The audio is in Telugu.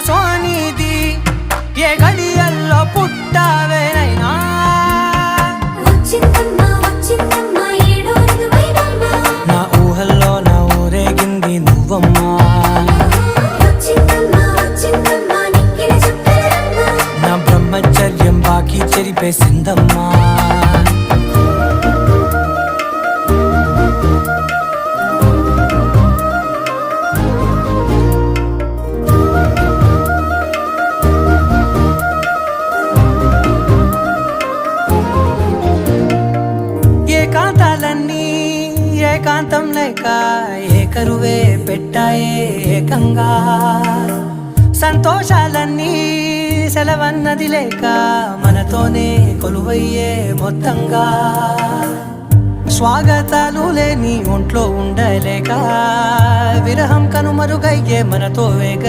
సోనిది ఏ గడియల్లో పుట్టావేనైనా నా ఊహల్లో నా ఊరేగింది నువ్వమ్మా నా బ్రహ్మచర్యం బాకీ చెరిపేసిందమ్మా ఏకాంతాలన్నీ ఏకాంతం లేక ఏకరువే పెట్టాయే ఏకంగా సంతోషాలన్నీ సెలవన్నది లేక మనతోనే కొలువయ్యే మొత్తంగా స్వాగతాలు లేని ఒంట్లో ఉండలేక విరహం కనుమరుగయ్యే మనతో వేగ